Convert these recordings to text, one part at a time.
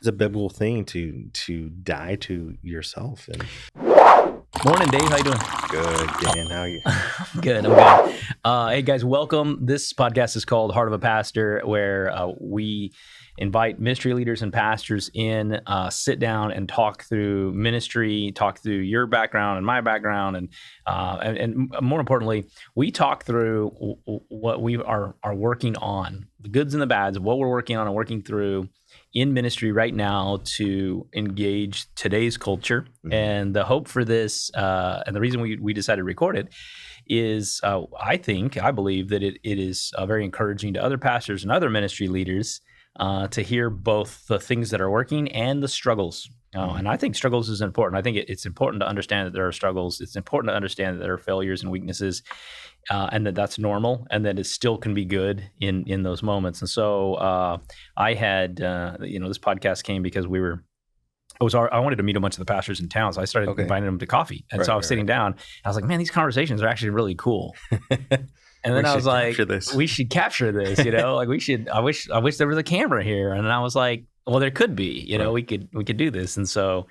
it's a biblical thing to die to yourself. And Morning, Dave. How you doing? good, Dan. How are you? I'm good. Hey, guys, welcome. This podcast is called Heart of a Pastor, where we invite ministry leaders and pastors in, sit down and talk through ministry, talk through your background and my background, and more importantly, we talk through what we are working on, the goods and the bads, what we're working on and working through in ministry right now to engage today's culture. Mm-hmm. And the hope for this, and the reason we decided to record it is I believe that it is very encouraging to other pastors and other ministry leaders to hear both the things that are working and the struggles. And I think struggles is important. I think it's important to understand that there are struggles. It's important to understand that there are failures and weaknesses, and that's normal, and that it still can be good in those moments. And so I had, this podcast came because I wanted to meet a bunch of the pastors in town, so I started inviting them to coffee. And so I was sitting down, and I was like, man, these conversations are actually really cool. And then I was like, we should capture this, like we should, I wish there was a camera here. And then I was like, well, there could be, we could do this. And so,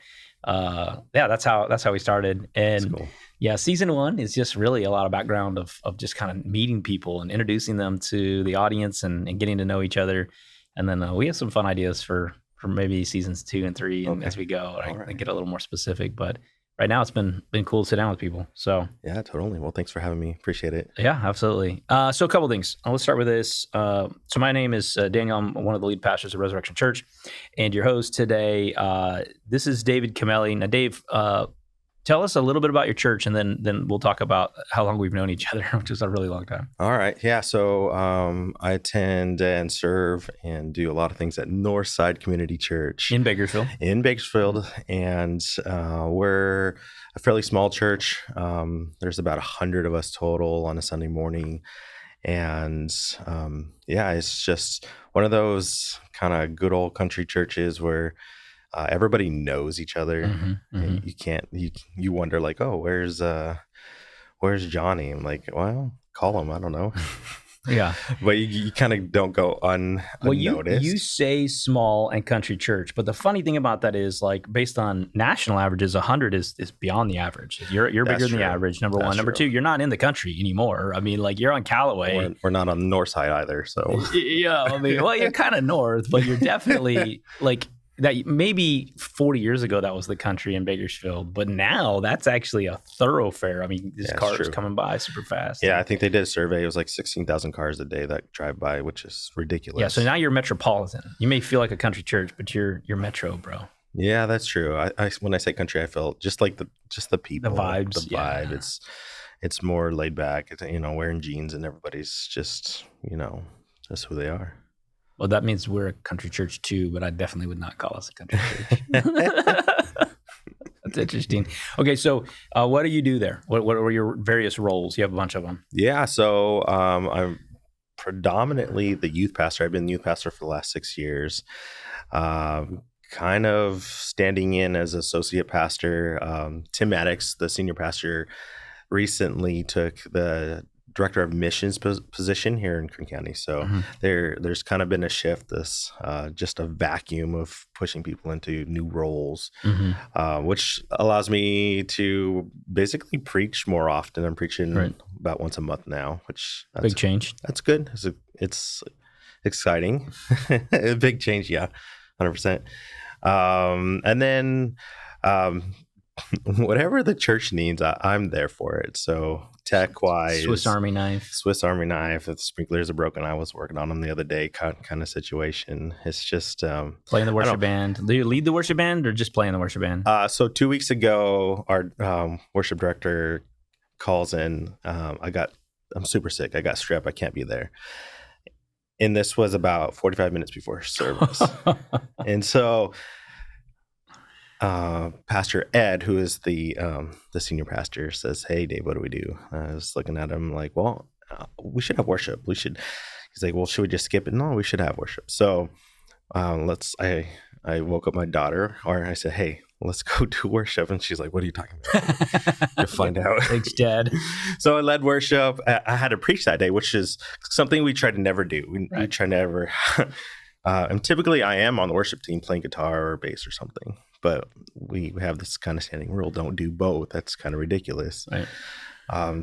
that's how we started. And cool. Yeah, season 1 is just really a lot of background of just kind of meeting people and introducing them to the audience and getting to know each other. And then we have some fun ideas for maybe seasons 2 and 3 and as we go, and get a little more specific, but right now it's been cool to sit down with people. So yeah, totally. Well, thanks for having me. Appreciate it. Yeah, absolutely. So a couple things. Let's start with this. So my name is Daniel. I'm one of the lead pastors of Resurrection Church and your host today. This is David Camelli. Now, Dave, tell us a little bit about your church, and then we'll talk about how long we've known each other, which is a really long time. All right. Yeah. So I attend and serve and do a lot of things at Northside Community Church in Bakersfield. And we're a fairly small church. There's about 100 of us total on a Sunday morning. And it's just one of those kind of good old country churches where everybody knows each other. Mm-hmm. You wonder like, oh, where's Johnny? I'm like, well, call him. I don't know. Yeah. But you kind of don't go unnoticed. Well, you say small and country church, but the funny thing about that is, like, based on national averages, 100 is beyond the average. You're bigger than the average, number one. Number two, you're not in the country anymore. I mean, like, you're on Callaway. We're not on the north side either, so. Yeah, I mean, well, you're kind of north, but you're definitely, like, that maybe 40 years ago that was the country in Bakersfield, but now that's actually a thoroughfare. I mean, these cars coming by super fast. Yeah, I think they did a survey. It was like 16,000 cars a day that drive by, which is ridiculous. Yeah, so now you're metropolitan. You may feel like a country church, but you're metro, bro. Yeah, that's true. I when I say country, I feel just like the people, the vibes, the vibe. It's more laid back. It's, wearing jeans and everybody's just just who they are. Well, that means we're a country church too, but I definitely would not call us a country church. That's interesting. Okay, so what do you do there? What are your various roles? You have a bunch of them. Yeah, so I'm predominantly the youth pastor. I've been the youth pastor for the last 6 years. Kind of standing in as associate pastor. Tim Maddox, the senior pastor, recently took the director of missions position here in Kern County. So there's kind of been a shift, just a vacuum of pushing people into new roles, which allows me to basically preach more often. I'm preaching about once a month now, which that's big change. That's good. It's exciting. A big change. Yeah. 100%. And then, whatever the church needs, I'm there for it. So tech-wise, Swiss Army knife. If the sprinklers are broken, I was working on them the other day, kind of situation. It's just playing the worship band. Do you lead the worship band or just playing the worship band? So 2 weeks ago, our worship director calls in. I'm super sick. I got strep. I can't be there. And this was about 45 minutes before service. And so Pastor Ed, who is the senior pastor, says, "Hey, Dave, what do we do?" I was looking at him like, "Well, we should have worship. He's like, "Well, should we just skip it?" No, we should have worship. So I woke up my daughter, or I said, "Hey, let's go do worship." And she's like, "What are you talking about?" To find out. Thanks, Dad. So I led worship. I had to preach that day, which is something we try to never do. We try to never And typically I am on the worship team playing guitar or bass or something, but we have this kind of standing rule: don't do both. That's kind of ridiculous. Right.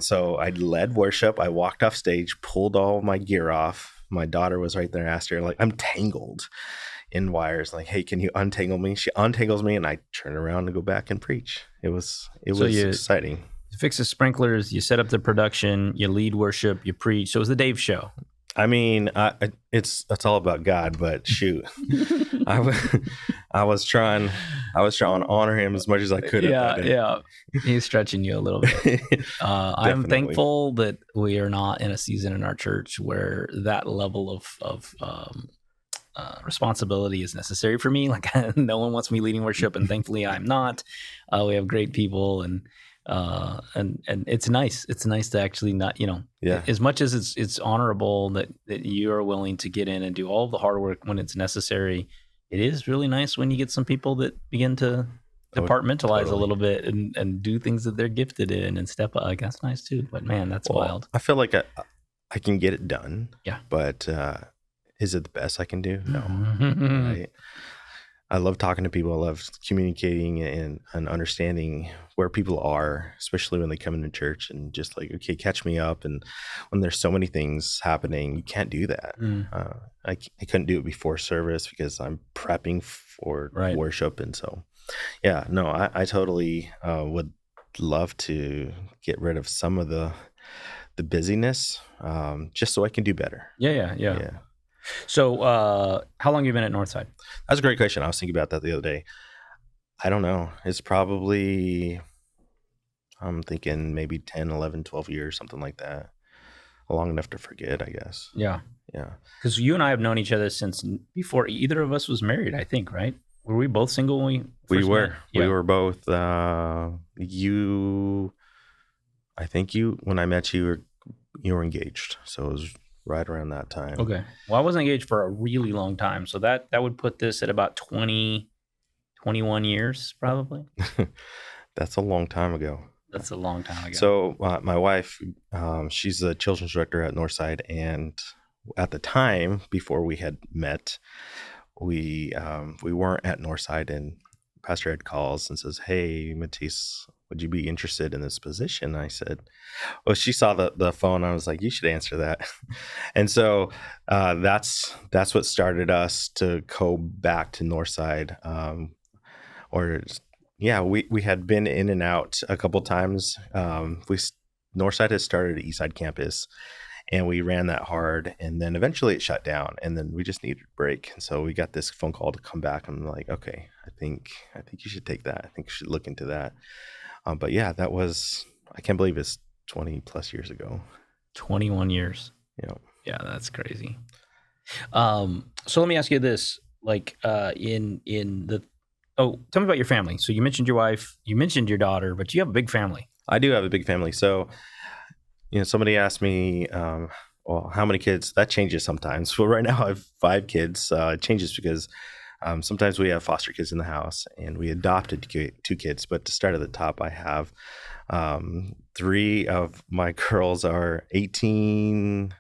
So I led worship. I walked off stage, pulled all my gear off. My daughter was right there. Asked her, like, I'm tangled in wires. Like, hey, can you untangle me? She untangles me, and I turn around and go back and preach. It was exciting. You fix the sprinklers, you set up the production, you lead worship, you preach. So it was the Dave show. I mean, it's all about God, but shoot, I was trying to honor him as much as I could. Yeah. He's stretching you a little bit. I'm thankful that we are not in a season in our church where that level of responsibility is necessary for me. Like, no one wants me leading worship, and thankfully I'm not. We have great people, and it's nice. It's nice to actually not, as much as it's honorable that you are willing to get in and do all the hard work when it's necessary. It is really nice when you get some people that begin to compartmentalize a little bit and do things that they're gifted in and step up. Like, that's nice too. But man, that's wild. I feel like I can get it done. Yeah. But is it the best I can do? No. Right? I love talking to people. I love communicating and understanding where people are, especially when they come into church, and just like, okay, catch me up. And when there's so many things happening, you can't do that. I couldn't do it before service because I'm prepping for worship. And so, yeah, no, I totally would love to get rid of some of the busyness just so I can do better. Yeah. So how long have you been at Northside? That's a great question. I was thinking about that the other day. I don't know. It's probably, I'm thinking maybe 10, 11, 12 years, something like that. Long enough to forget, I guess. Yeah. Yeah. Because you and I have known each other since before either of us was married, I think, right? Were we both single when we were. Met? Yeah. We were both, I think when I met you, you were engaged. So it was right around that time. Okay. Well, I wasn't engaged for a really long time. So that would put this at about 21 years, probably. That's a long time ago. That's a long time ago. So my wife, she's the children's director at Northside. And at the time, before we had met, we weren't at Northside, and Pastor Ed calls and says, "Hey, Matisse, would you be interested in this position?" And I said, well, she saw the phone. I was like, you should answer that. And so that's what started us to go back to Northside. We had been in and out a couple times. Northside had started at Eastside campus, and we ran that hard, and then eventually it shut down, and then we just needed a break. And so we got this phone call to come back, and I'm like, okay, I think you should take that. I think you should look into that. But yeah, that was, I can't believe it's 20 plus years ago. 21 years. Yeah. Yeah, that's crazy. So let me ask you this, like tell me about your family. So you mentioned your wife, you mentioned your daughter, but you have a big family. I do have a big family. So, somebody asked me, well, how many kids? That changes sometimes. Well, right now I have 5 kids. It changes because sometimes we have foster kids in the house, and we adopted 2 kids. But to start at the top, I have 3 of my girls are 18,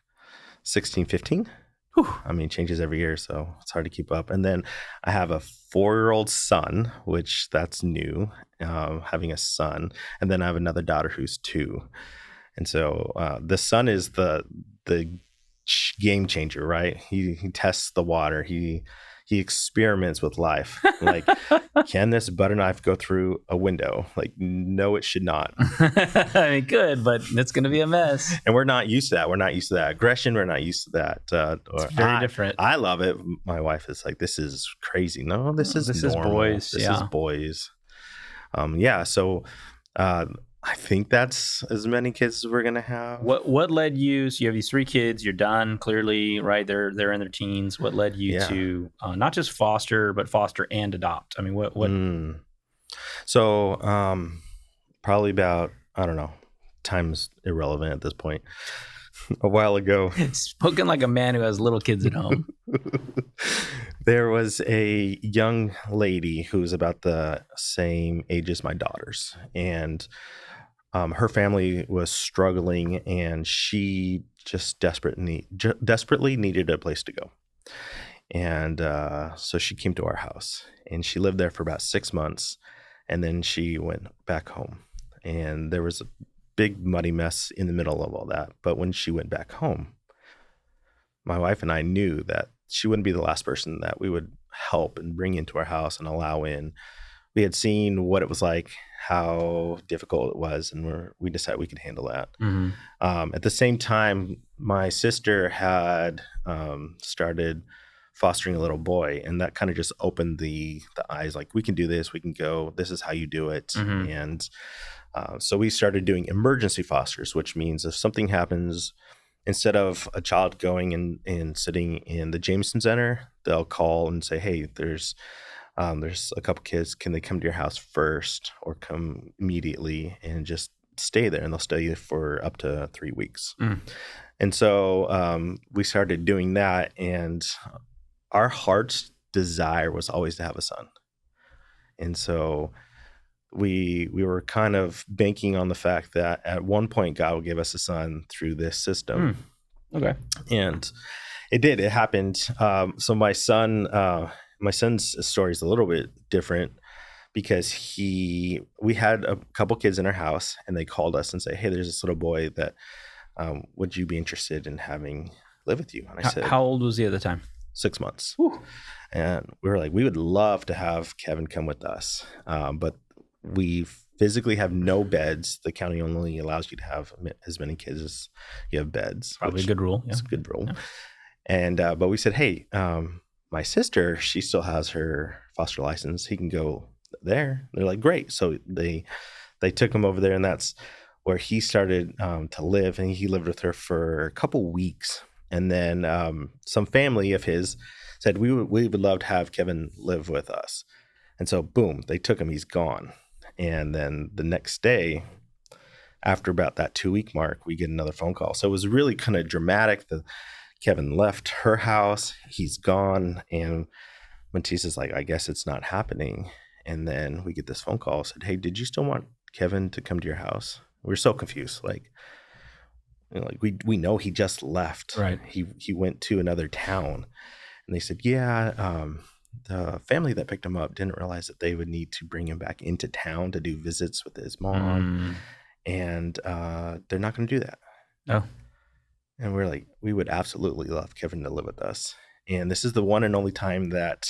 16, 15. Whew. I mean, it changes every year, so it's hard to keep up. And then I have a 4-year-old son, which that's new, having a son. And then I have another daughter who's 2. And so the son is the game changer, right? He tests the water. He experiments with life. Like, can this butter knife go through a window? Like, no, it should not. I mean, good, but it's going to be a mess. And we're not used to that. We're not used to that aggression. We're not used to that. It's very different. I love it. My wife is like, this is crazy. No, this is boys. This is boys. So I think that's as many kids as we're gonna have. What led you? So you have these 3 kids. You're done, clearly, right? They're in their teens. What led you to not just foster, but foster and adopt? I mean, what? So probably about, I don't know. Time's irrelevant at this point. A while ago, spoken like a man who has little kids at home. There was a young lady who's about the same age as my daughters, and her family was struggling, and she just desperately needed a place to go. And so she came to our house, and she lived there for about 6 months, and then she went back home. And there was a big muddy mess in the middle of all that. But when she went back home, my wife and I knew that she wouldn't be the last person that we would help and bring into our house and allow in. We had seen what it was like, how difficult it was, and we decided we could handle that. Mm-hmm. At the same time, my sister had started fostering a little boy, and that kind of just opened the eyes, like, we can do this, we can go, this is how you do it. Mm-hmm. And so we started doing emergency fosters, which means if something happens, instead of a child going and sitting in the Jameson Center, they'll call and say, hey, there's a couple kids, can they come to your house first or come immediately and just stay there? And they'll stay for up to 3 weeks. And so we started doing that, and our heart's desire was always to have a son. And so we were kind of banking on the fact that at one point God will give us a son through this system. Okay. And it did. It happened. So my son's story is a little bit different, because we had a couple kids in our house, and they called us and say, hey, there's this little boy that would you be interested in having live with you? And I said, how old was he at the time? 6 months. Whew. And we were like, we would love to have Kevin come with us, but we physically have no beds. The county only allows you to have as many kids as you have beds. Probably a good rule. It's a good rule. Yeah. And but we said, hey, my sister, she still has her foster license. He can go there. They're like, great. So they took him over there, and that's where he started to live. And he lived with her for a couple weeks. And then some family of his said, we would love to have Kevin live with us. And so, boom, they took him. He's gone. And then the next day, after about that 2-week mark, we get another phone call. So it was really kind of dramatic. Kevin left her house. He's gone. And Matissa's like, I guess it's not happening. And then we get this phone call. Said, hey, did you still want Kevin to come to your house? We're so confused. Like we know he just left. Right. He went to another town. And they said, yeah, the family that picked him up didn't realize that they would need to bring him back into town to do visits with his mom. And they're not going to do that. Oh. And we're like, we would absolutely love Kevin to live with us. And this is the one and only time that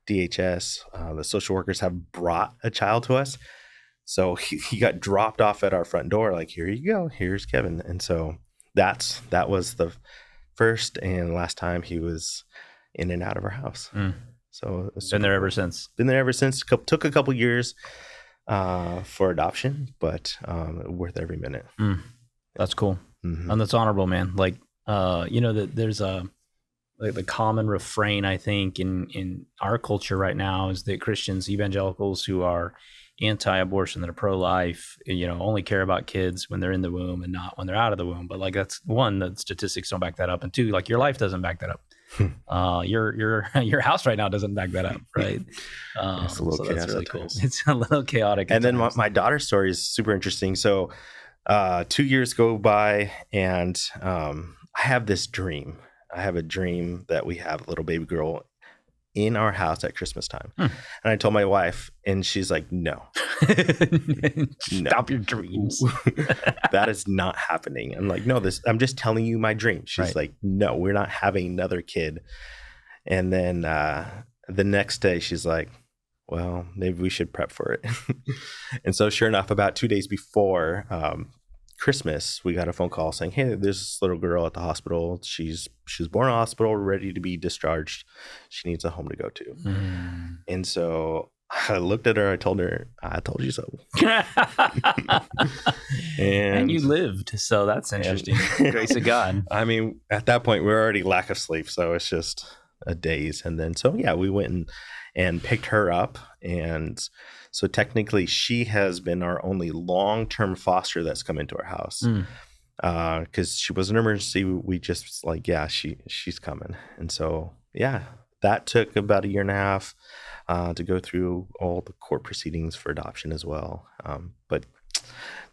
DHS, the social workers, have brought a child to us. So he got dropped off at our front door, like, here you go, here's Kevin. And so that was the first and last time he was in and out of our house. So it's been there ever since. Been there ever since. Took a couple years for adoption, but worth every minute. That's cool. Mm-hmm. And that's honorable, man. Like, that there's the common refrain, I think, in our culture right now is that Christians, evangelicals who are anti-abortion, that are pro-life, only care about kids when they're in the womb and not when they're out of the womb. But like, that's one, the statistics don't back that up, and two, like, your life doesn't back that up. Your house right now doesn't back that up, right? It's a little chaotic. That's really cool. It's a little chaotic. And then my daughter's story is super interesting. So 2 years go by, and I have this dream. I have a dream that we have a little baby girl in our house at Christmas time. And I told my wife, and she's like, no. Stop your dreams. That is not happening. I'm like, no, I'm just telling you my dream. She's like, no, we're not having another kid. And then the next day she's like, well, maybe we should prep for it. And so sure enough, about 2 days before Christmas, we got a phone call saying, hey, there's this little girl at the hospital. She was born in a hospital, ready to be discharged. She needs a home to go to. And so I looked at her. I told her, I told you so. and you lived. So that's interesting. Grace of God. I mean, at that point, we're already lack of sleep. So it's just a daze. And then, so yeah, we went and picked her up. And so technically she has been our only long-term foster that's come into our house. Because she was an emergency. We just like, yeah, she's coming. And so, yeah, that took about 1.5 years to go through all the court proceedings for adoption as well. But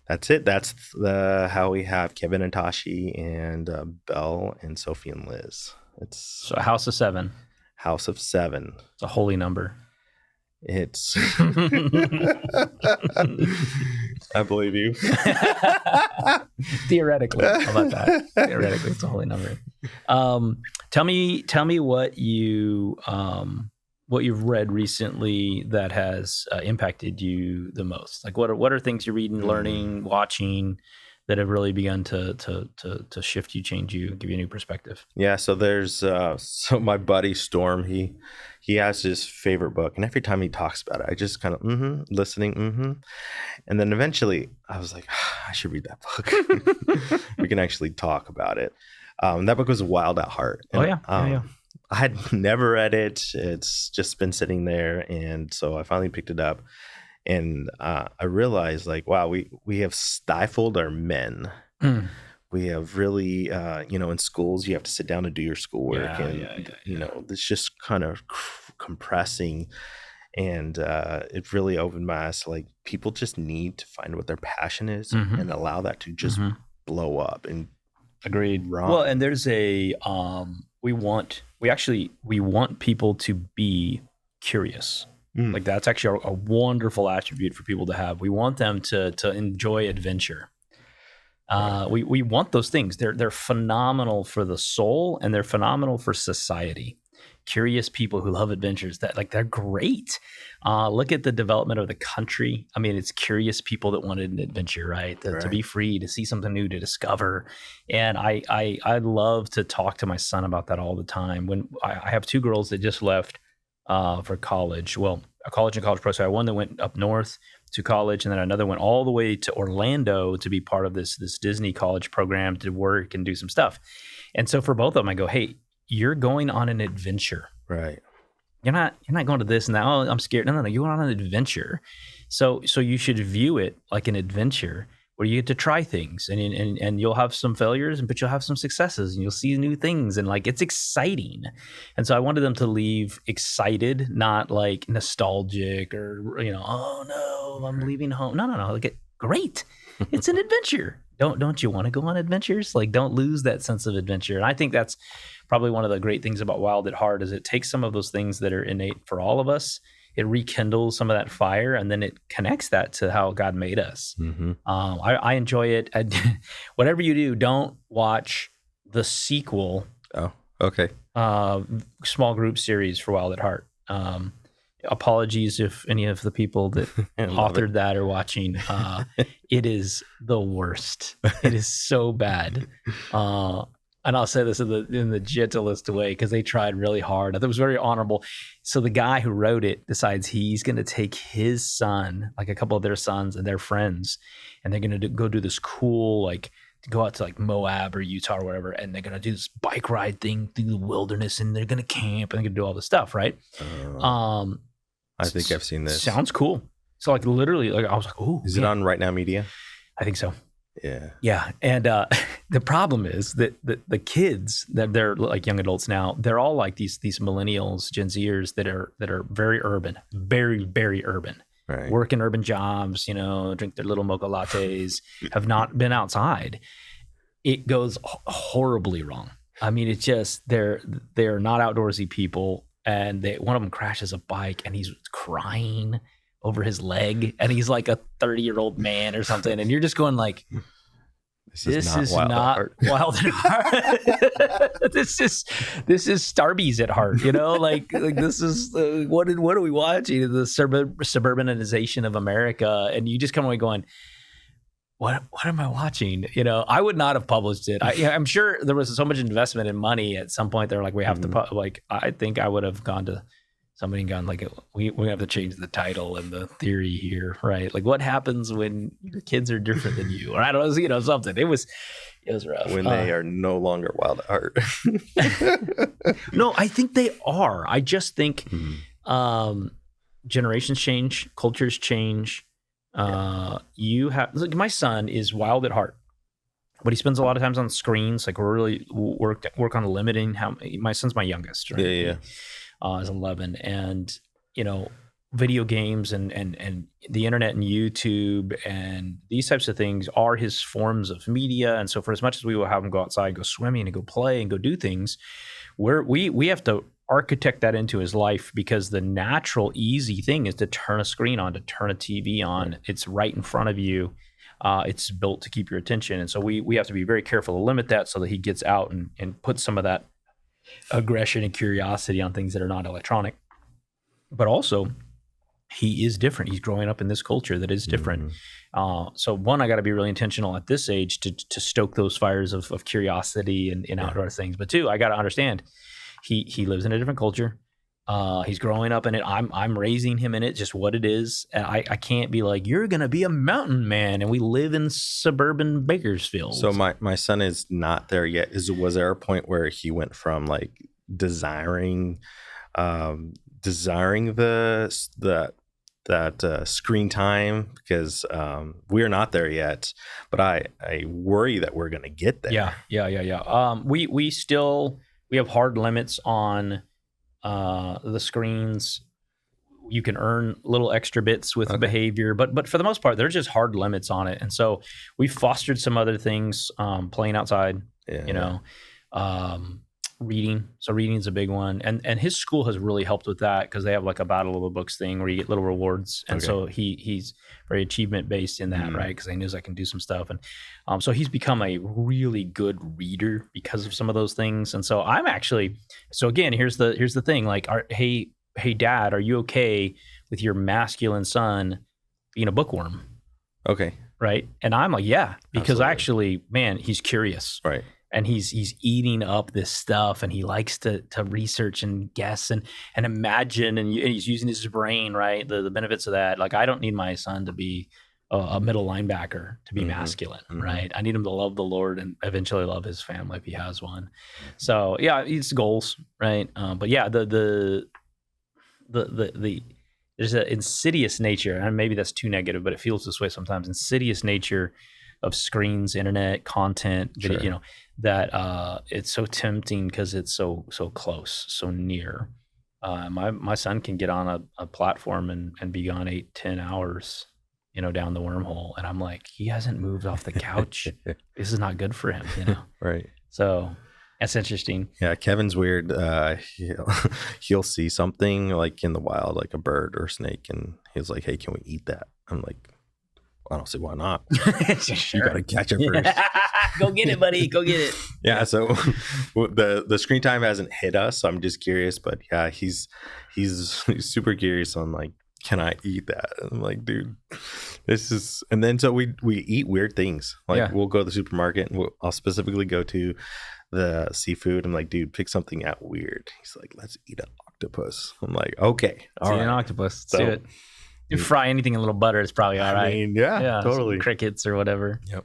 that's it. That's how we have Kevin and Tashi and Belle and Sophie and Liz. It's so a house of 7. House of Seven. It's a holy number. It's I believe you. Theoretically, how about that? Theoretically, it's a holy number. Tell me what you've read recently that has impacted you the most. Like what are things you're reading, learning, watching that have really begun to shift you, change you, give you a new perspective? Yeah, so there's so my buddy Storm, he has his favorite book, and every time he talks about it, I just kind of listening, and then eventually I was like, I should read that book. We can actually talk about it. That book was Wild at Heart. And, yeah. I had never read it. It's just been sitting there, and so I finally picked it up, and I realized, like, wow, we have stifled our men. We have really, in schools, you have to sit down and do your schoolwork, it's just kind of compressing. And it really opened my eyes to, like, people just need to find what their passion is and allow that to just blow up. And agreed. Wrong. Well, and there's a we want people to be curious. Like that's actually a wonderful attribute for people to have. We want them to enjoy adventure. We want those things. They're phenomenal for the soul, and they're phenomenal for society. Curious people who love adventures, they're great. Look at the development of the country. I mean, it's curious people that wanted an adventure, right? To be free, to see something new, to discover. And I love to talk to my son about that all the time. When I have two girls that just left for college. Well, a college and college pro. So I had one that went up north to college, and then another went all the way to Orlando to be part of this Disney college program to work and do some stuff. And so for both of them, I go, hey, you're going on an adventure. Right. You're not going to this and that. Oh, I'm scared. No. You're going on an adventure. So you should view it like an adventure where you get to try things, and you'll have some failures, but you'll have some successes, and you'll see new things, and like it's exciting. And so I wanted them to leave excited, not like nostalgic or oh no, I'm leaving home. No. Like great, it's an adventure. Don't you want to go on adventures? Like don't lose that sense of adventure. And I think that's probably one of the great things about Wild at Heart is it takes some of those things that are innate for all of us. It rekindles some of that fire, and then it connects that to how God made us. I enjoy it. Whatever you do, don't watch the sequel. Oh, okay. Small group series for Wild at Heart. Apologies if any of the people that authored that are watching. It is the worst. It is so bad. And I'll say this in the gentlest way because they tried really hard. I thought it was very honorable. So the guy who wrote it decides he's going to take his son, like a couple of their sons and their friends, and they're going to go do this cool, like to go out to like Moab or Utah or whatever, and they're going to do this bike ride thing through the wilderness, and they're going to camp and they're going to do all this stuff, right? I think I've seen this. Sounds cool. So like literally, like I was like, "Ooh." Is it on Right Now Media? I think so. Yeah. And the problem is that the kids that they're like young adults now, they're all like these millennials, Gen Zers that are very urban, very, very urban, right. Work in urban jobs, drink their little mocha lattes, have not been outside. It goes horribly wrong. I mean, it's just they're not outdoorsy people, and one of them crashes a bike and he's crying over his leg, and he's like a 30-year-old man or something, and you're just going like, this is not Wild at Heart. This is Starbies at heart, like this is what are we watching? The suburbanization of America, and you just come away going, what am I watching? I would not have published it. I'm sure there was so much investment in money at some point. They're like, we have to I think I would have gone to somebody and gone like, we have to change the title and the theory here, right? Like, what happens when your kids are different than you, or I don't know, something. It was rough when they are no longer Wild at Heart. No, I think they are. I just think generations change, cultures change. You have my son is Wild at Heart, but he spends a lot of times on screens. Like we're really work on limiting how my son's my youngest, right? Yeah. Is 11, and video games and the internet and YouTube and these types of things are his forms of media. And so for as much as we will have him go outside, go swimming and go play and go do things, we have to architect that into his life, because the natural, easy thing is to turn a screen on, to turn a TV on. Right. It's right in front of you. It's built to keep your attention. And so we have to be very careful to limit that so that he gets out and puts some of that aggression and curiosity on things that are not electronic. But also, he is different. He's growing up in this culture that is different. So one, I got to be really intentional at this age to stoke those fires of curiosity and outdoor things. But two, I got to understand he lives in a different culture. He's growing up in it. I'm raising him in it, just what it is. I can't be like, you're going to be a mountain man, and we live in suburban Bakersfield. So my son is not there yet. Was there a point where he went from like desiring that screen time? Because we're not there yet, but I worry that we're going to get there. Yeah. We have hard limits on the screens. You can earn little extra bits with behavior, but for the most part, there's just hard limits on it. And so we fostered some other things, playing outside, reading. So reading is a big one. And his school has really helped with that, because they have like a battle of the books thing where you get little rewards. And so he's very achievement based in that, right? Because he knows I can do some stuff. And so he's become a really good reader because of some of those things. And so so again, here's the thing, like, hey dad, are you okay with your masculine son being a bookworm? Okay. Right. And I'm like, yeah, because Absolutely. Actually, man, he's curious. Right. And he's eating up this stuff, and he likes to research and guess and imagine, and he's using his brain, right? The benefits of that. Like, I don't need my son to be a middle linebacker to be masculine, right? I need him to love the Lord and eventually love his family if he has one. So yeah, it's goals, right? But yeah, the there's an insidious nature, and maybe that's too negative, but it feels this way sometimes. Insidious nature of screens, internet, content, video, that it's so tempting because it's so close, so near. My son can get on a platform and be gone 8-10 hours, down the wormhole, and I'm like, he hasn't moved off the couch. This is not good for him, Right. So that's interesting. Yeah, Kevin's weird. He'll see something like in the wild, like a bird or a snake, and he's like, "Hey, can we eat that?" I'm like, I don't see why not. Sure. You got to catch it first. Go get it, buddy. Go get it. Yeah. So the screen time hasn't hit us. So I'm just curious, but yeah, he's super curious on like, can I eat that? And I'm like, dude, this is. And then so we eat weird things. Like we'll go to the supermarket and I'll specifically go to the seafood. I'm like, dude, pick something out weird. He's like, let's eat an octopus. I'm like, okay, all right, an octopus. Let's do it. You fry anything in a little butter, it's probably all right. I mean, yeah, totally. Crickets or whatever. Yep.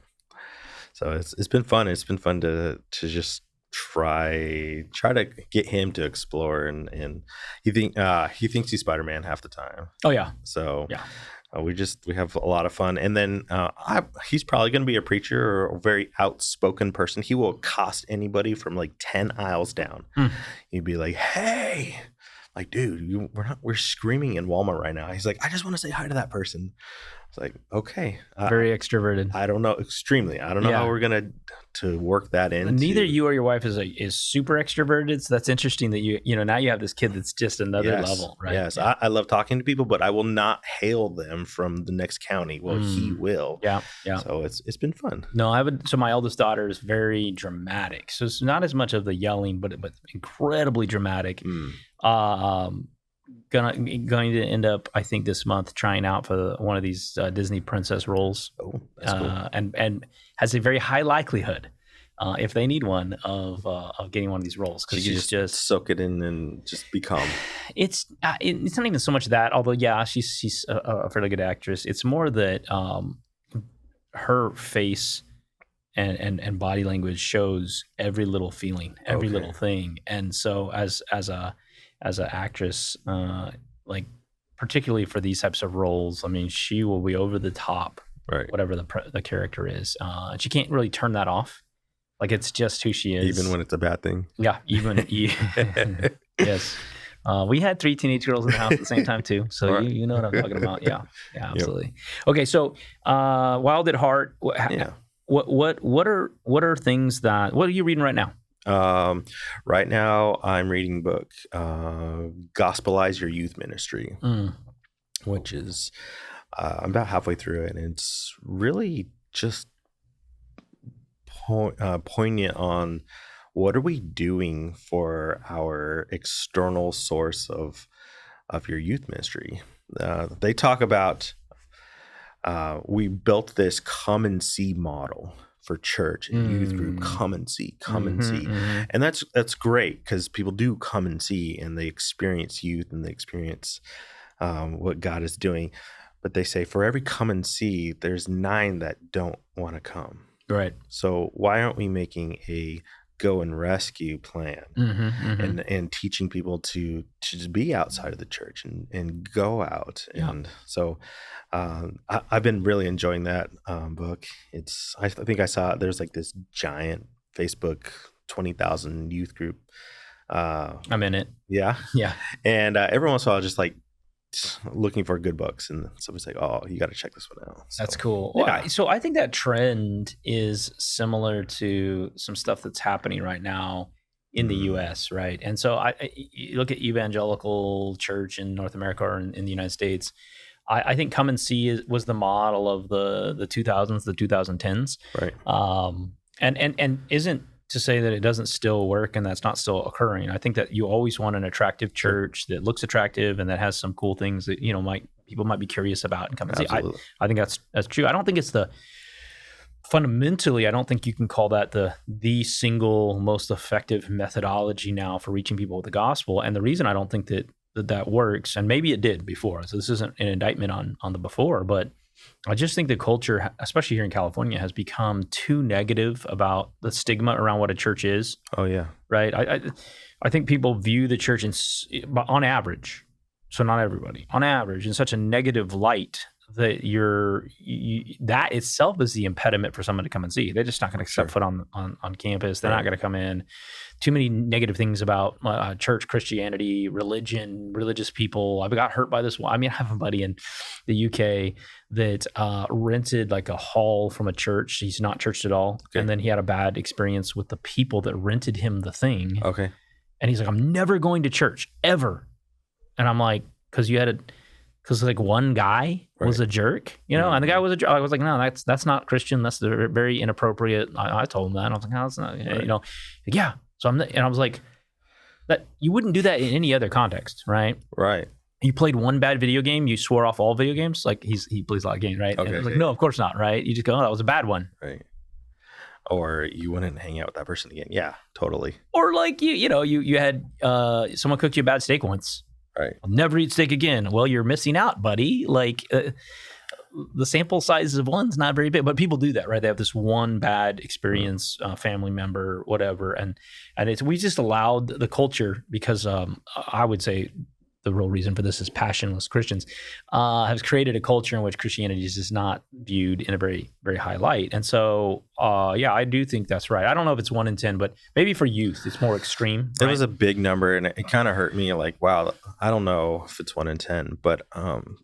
So it's been fun. It's been fun to just try to get him to explore, and he thinks he's Spider-Man half the time. Oh yeah. So yeah. We have a lot of fun. And then he's probably going to be a preacher or a very outspoken person. He will accost anybody from like 10 aisles down. He'd be like, hey, like, dude, we're screaming in Walmart right now. He's like, I just want to say hi to that person. It's like, okay. Very extroverted. I don't know. Extremely. I don't know how we're going to work that in. Neither you or your wife is super extroverted. So that's interesting that you now you have this kid that's just another level, right? Yes. Yeah. I love talking to people, but I will not hail them from the next county. Well, he will. Yeah. So it's been fun. No, so my eldest daughter is very dramatic. So it's not as much of the yelling, but incredibly dramatic. Going to end up, I think, this month trying out for one of these Disney princess roles. Oh, that's cool. And has a very high likelihood, if they need one, of getting one of these roles, because you just soak it in and just become. It's not even so much that, although she's a fairly good actress. It's more that her face and body language shows every little feeling, every little thing, and so as an actress, like particularly for these types of roles, I mean, she will be over the top, right? Whatever the character is, she can't really turn that off. Like, it's just who she is, even when it's a bad thing. Yeah, yes. We had 3 teenage girls in the house at the same time too, so right. you know what I'm talking about. Yeah, absolutely. Yep. Okay, so Wild at Heart. What are things that? What are you reading right now? Um, right now, I'm reading a book, Gospelize Your Youth Ministry, Mm. which is I'm about halfway through it, and it's really just poignant on what are we doing for our external source of your youth ministry. They talk about we built this come and see model for church and youth group. Come and see, come and see, and that's great because people do come and see, and they experience youth and they experience what God is doing. But they say for every come and see, there's 9 that don't want to come. Right. So why aren't we making a go and rescue plan and teaching people to just be outside of the church and go out? Yeah. And so I've been really enjoying that book. I think I saw there's like this giant Facebook 20,000 youth group. I'm in it. Yeah. Yeah. And every once in a while, just like looking for good books, and somebody's like, "Oh, you got to check this one out." So, That's cool. yeah. Well, so I think that trend is similar to some stuff that's happening right now in the U.S., right? And so you look at evangelical church in North America or in the United States. I think come and see was the model of the 2000s, the 2010s, Right. And isn't to say that it doesn't still work and that's not still occurring. I think that you always want an attractive church that looks attractive and that has some cool things that people might be curious about and come and see. I think that's true. I don't think it's fundamentally. I don't think you can call that the single most effective methodology now for reaching people with the gospel. And the reason I don't think that works, and maybe it did before, so this isn't an indictment on the before, but I just think the culture, especially here in California, has become too negative about the stigma around what a church is. Oh yeah. Right. I think people view the church on average, so not everybody, on average, in such a negative light that that itself is the impediment for someone to come and see. They're just not going to step foot on campus. They're not going to come in. Too many negative things about church, Christianity, religion, religious people. I got hurt by this one. I mean, I have a buddy in the UK that rented like a hall from a church. He's not churched at all. Okay. And then he had a bad experience with the people that rented him the thing. Okay. And he's like, I'm never going to church ever. And I'm like, because like one guy was a jerk, and the guy was a jerk. I was like, no, that's not Christian. That's very inappropriate. I told him that. I was like, no, it's not, like, yeah. So I was like, that you wouldn't do that in any other context, right? Right. You played one bad video game, you swore off all video games. Like he plays a lot of games, right? Okay. And I was like, no, of course not, right? You just go, oh, that was a bad one. Right. Or you wouldn't hang out with that person again. Yeah, totally. Or like you had someone cooked you a bad steak once. Right. I'll never eat steak again. Well, you're missing out, buddy. Like the sample size of one's not very big, but people do that, right? They have this one bad experience, family member, whatever, and we just allowed the culture because I would say the real reason for this is passionless Christians has created a culture in which Christianity is just not viewed in a very, very high light. And so, I do think that's right. I don't know if it's 1 in 10, but maybe for youth, it's more extreme. It was a big number, and it kind of hurt me. Like, wow, I don't know if it's 1 in 10, but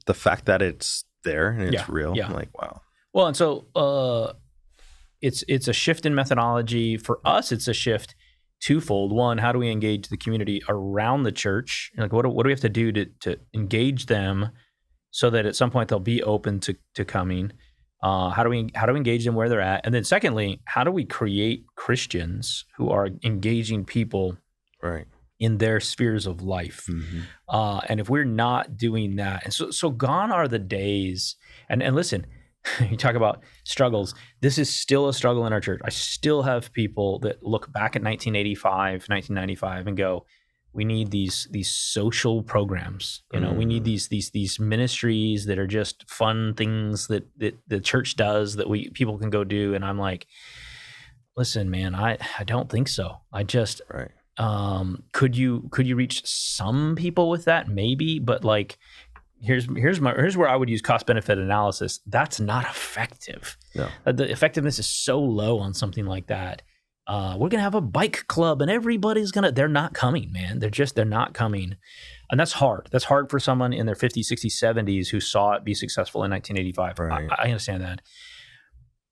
the fact that it's there and it's real, I'm like, wow. Well, and so it's a shift in methodology. For us, it's a shift twofold. One, how do we engage the community around the church? Like, what do we have to do to engage them so that at some point they'll be open to coming? How do we engage them where they're at? And then secondly, how do we create Christians who are engaging people right in their spheres of life? Mm-hmm. And if we're not doing that, and so gone are the days. And listen, you talk about struggles. This is still a struggle in our church. I still have people that look back at 1985, 1995 and go, we need these social programs. We need these ministries that are just fun things that the church does that people can go do. And I'm like, listen, man, I don't think so. I just, right. Could you reach some people with that? Maybe, but like, here's where I would use cost benefit analysis. That's not effective. No. The effectiveness is so low on something like that. We're gonna have a bike club and everybody's they're not coming, man. They're not coming. And that's hard. That's hard for someone in their 50s, 60s, 70s who saw it be successful in 1985. Right. I understand that.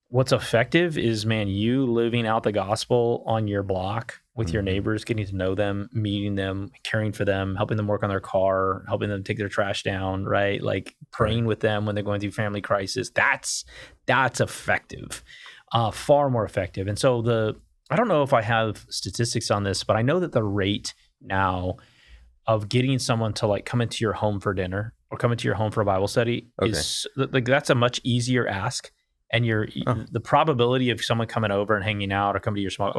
What's effective is, man, you living out the gospel on your block with your neighbors, getting to know them, meeting them, caring for them, helping them work on their car, helping them take their trash down, right? Like praying with them when they're going through family crisis. That's effective, far more effective. And so I don't know if I have statistics on this, but I know that the rate now of getting someone to like come into your home for dinner or come into your home for a Bible study is like, that's a much easier ask. And the probability of someone coming over and hanging out or coming to your small,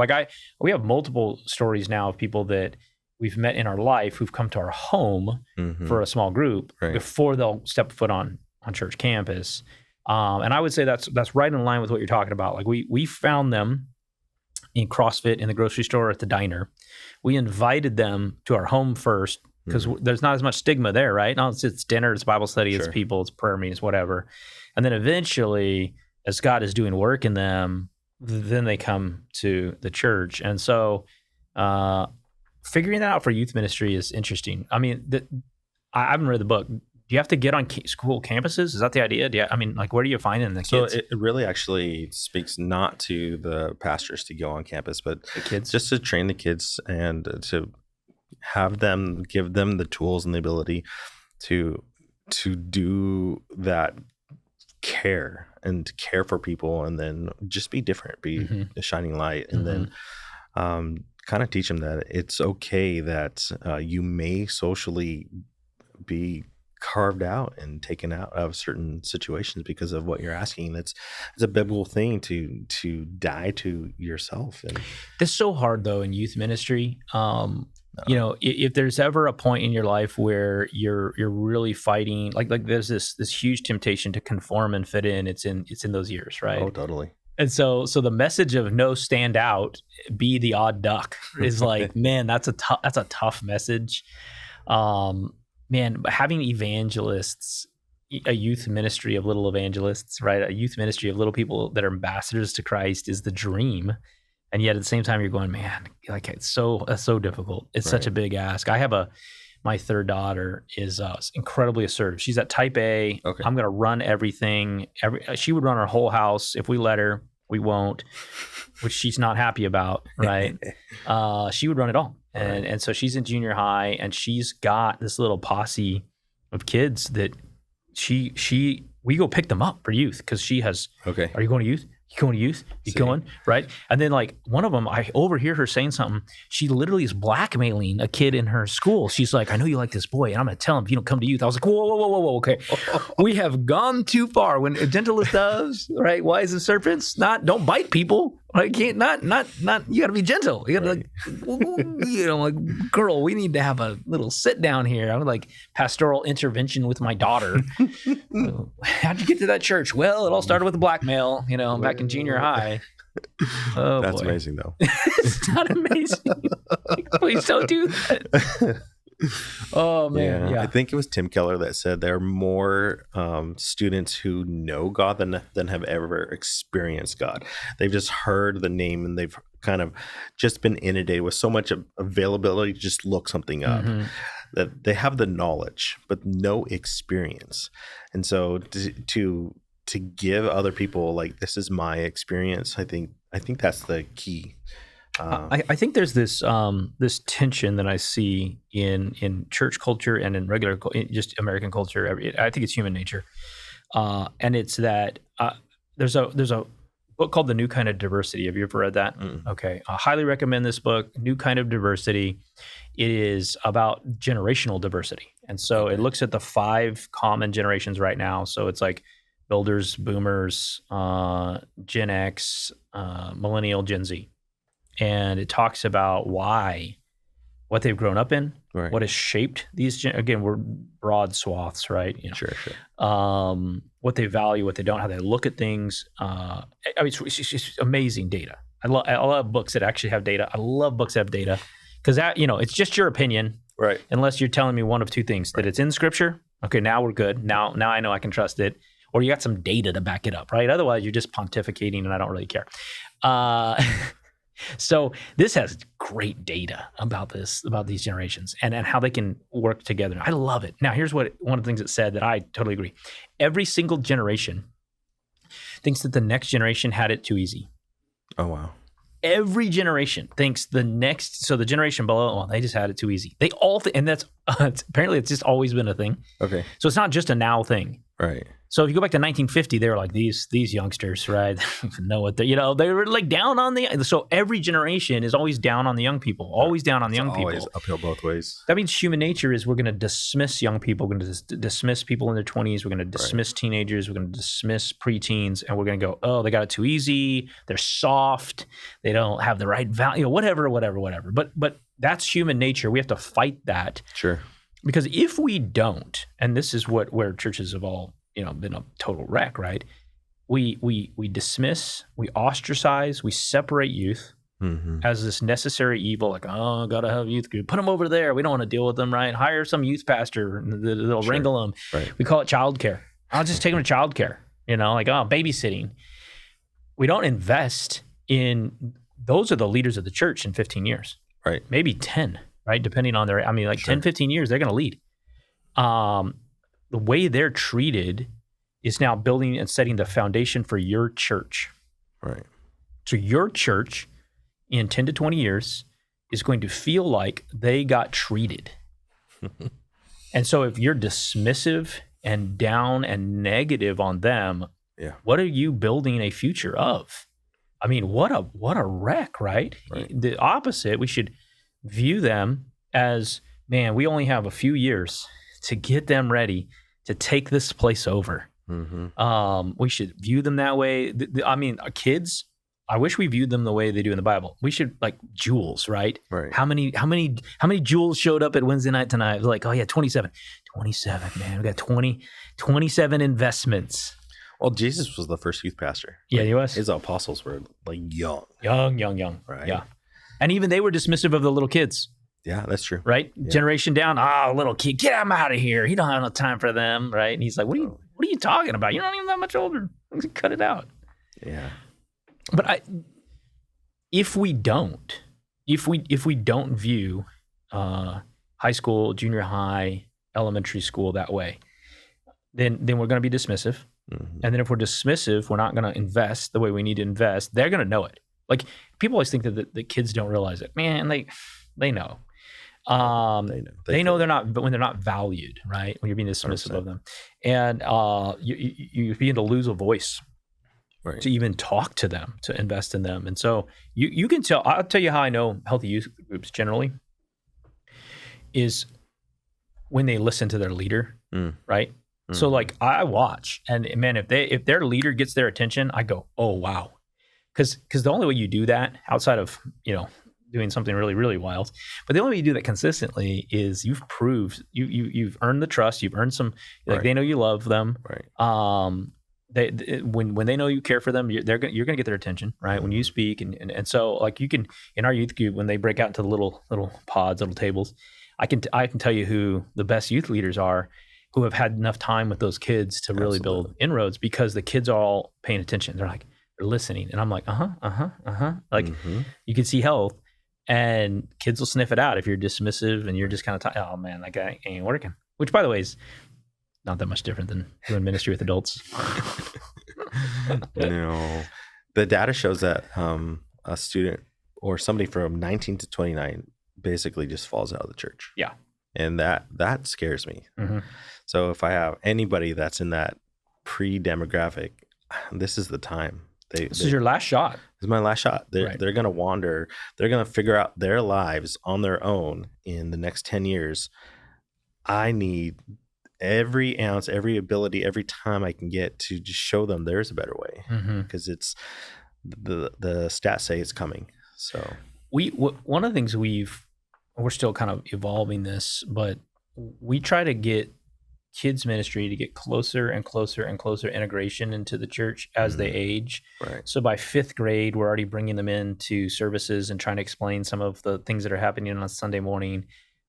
we have multiple stories now of people that we've met in our life who've come to our home for a small group before they'll step foot on church campus. And I would say that's right in line with what you're talking about. Like we found them in CrossFit, in the grocery store, at the diner. We invited them to our home first because there's not as much stigma there, right? No, it's dinner, it's Bible study, it's people, it's prayer meetings, whatever. And then eventually, as God is doing work in them, then they come to the church. And so figuring that out for youth ministry is interesting. I mean, I haven't read the book. Do you have to get on school campuses? Is that the idea? Where do you find the kids? So it really actually speaks not to the pastors to go on campus, but the kids, just to train the kids and to have them, give them the tools and the ability to do that care and care for people, and then just be different, be a shining light, and then kind of teach them that it's okay that you may socially be carved out and taken out of certain situations because of what you're asking. It's a biblical thing to die to yourself. And it's so hard though in youth ministry. You know, if there's ever a point in your life where you're really fighting, like there's this huge temptation to conform and fit in. It's in those years, right? Oh, totally. And so the message of no, stand out, be the odd duck is like, man, that's a tough message. Man, but having evangelists, a youth ministry of little evangelists, right? A youth ministry of little people that are ambassadors to Christ is the dream. And yet at the same time, you're going, man, like that's so difficult. It's such a big ask. I have my third daughter is incredibly assertive. She's at type A. Okay. I'm going to run everything. She would run our whole house. If we let her, we won't, which she's not happy about, right? She would run it all. And so she's in junior high, and she's got this little posse of kids that we go pick them up for youth because she has, are you going to youth? You going to youth? You going? Right? And then like one of them, I overhear her saying something. She literally is blackmailing a kid in her school. She's like, I know you like this boy, and I'm going to tell him if you don't come to youth. I was like, whoa, okay. We have gone too far. When gentle as doves, right? Wise as serpents, don't bite people. Like, can't not. You got to be gentle. You got to like girl, we need to have a little sit down here. I'm like pastoral intervention with my daughter. How'd you get to that church? Well, it all started with a blackmail, back in junior high. Oh, that's boy. Amazing though. It's not amazing. Like, please don't do that. Oh man, yeah. I think it was Tim Keller that said there are more students who know God than have ever experienced God. They've just heard the name, and they've kind of just been inundated with so much availability to just look something up. That they have the knowledge but no experience. And so to give other people like, this is my experience, I think that's the key. I think there's this tension that I see in church culture and in regular, just American culture. I think it's human nature, and it's that there's a book called The New Kind of Diversity. Have you ever read that? Okay, I highly recommend this book, New Kind of Diversity. It is about generational diversity, and so it looks at the 5 common generations right now. So it's like builders, boomers, Gen X, millennial, Gen Z. And it talks about what they've grown up in, what has shaped these. Again, we're broad swaths, right? Sure. What they value, what they don't, how they look at things. I mean, it's just amazing data. I love books that actually have data. I love books that have data because that, it's just your opinion, right? Unless you're telling me one of two things: that it's in Scripture. Okay, now we're good. Now I know I can trust it. Or you got some data to back it up, right? Otherwise, you're just pontificating, and I don't really care. So this has great data about these generations and how they can work together. I love it. Now, here's one of the things it said that I totally agree. Every single generation thinks that the next generation had it too easy. Oh, wow. every generation thinks the generation below, well, they just had it too easy. They all and that's apparently it's just always been a thing. Okay. So it's not just a now thing. Right. So if you go back to 1950, they were like these youngsters, right? They don't even know what they were like down on the. So every generation is always down on the young people, always down on the young Always people. uphill both ways. That means human nature is we're going to dismiss young people. We're going to dismiss people in their 20s. We're going to dismiss teenagers. We're going to dismiss preteens, and we're going to go, oh, they got it too easy. They're soft. They don't have the right value. Whatever. But that's human nature. We have to fight that. Sure. Because if we don't, and this is where churches have all been a total wreck, right? We dismiss, we ostracize, we separate youth as this necessary evil. Like, oh, gotta have a youth group. Put them over there. We don't want to deal with them, right? Hire some youth pastor. They'll wrangle them. Right. We call it childcare. I'll just take them to childcare. Like babysitting. We don't invest in. Those are the leaders of the church in 15 years. Right. Maybe 10. Right? Depending on their, 10, 15 years, they're going to lead. The way they're treated is now building and setting the foundation for your church. Right. So your church in 10 to 20 years is going to feel like they got treated. And so if you're dismissive and down and negative on them, what are you building a future of? What a wreck, right? The opposite, we should view them as, man, we only have a few years to get them ready to take this place over. We should view them that way. Our kids, I wish we viewed them the way they do in the Bible. We should, like jewels, right? Right. How many jewels showed up at Wednesday night tonight? Like, oh yeah, 27, man. We got 27 investments. Well, Jesus was the first youth pastor. Yeah, he was. His apostles were like young. Young. Right. Yeah. And even they were dismissive of the little kids. Yeah, that's true. Right? Yeah. Generation down. Little kid, get him out of here. He don't have no time for them. Right? And he's like, what are you talking about? You're not even that much older. Cut it out. Yeah. But if we don't view high school, junior high, elementary school that way, then we're going to be dismissive. And then if we're dismissive, we're not going to invest the way we need to invest. They're going to know it. Like, people always think that the kids don't realize it. Man, they know. They know they're not, but when they're not valued, right? When you're being dismissive 100%. Of them, and you begin to lose a voice, right, to even talk to them, to invest in them. And so you can tell. I'll tell you how I know healthy youth groups generally is when they listen to their leader, right? So like I watch, and man, if their leader gets their attention, I go, oh wow, because the only way you do that outside of doing something really, really wild, but the only way you do that consistently is you've proved you've earned the trust, you've earned some, like, they know you love them, right? When they know you care for them, you're gonna get their attention, right? When you speak, and so like you can, in our youth group, when they break out into the little pods, little tables, I can tell you who the best youth leaders are, who have had enough time with those kids to really build inroads, because the kids are all paying attention. They're listening, and I'm like, like you can see health. And kids will sniff it out if you're dismissive and you're just kind of, oh man, that guy ain't working. Which, by the way, is not that much different than doing ministry with adults. No. The data shows that a student or somebody from 19 to 29 basically just falls out of the church. Yeah. And that scares me. So if I have anybody that's in that pre-demographic, this is the time. This is your last shot. This is my last shot. They're going to wander. They're going to figure out their lives on their own in the next 10 years. I need every ounce, every ability, every time I can get to just show them there's a better way, because it's the stats say it's coming. So one of the things we're still kind of evolving this, but we try to get kids ministry to get closer and closer and closer integration into the church as they age. Right. So by 5th grade, we're already bringing them into services and trying to explain some of the things that are happening on Sunday morning.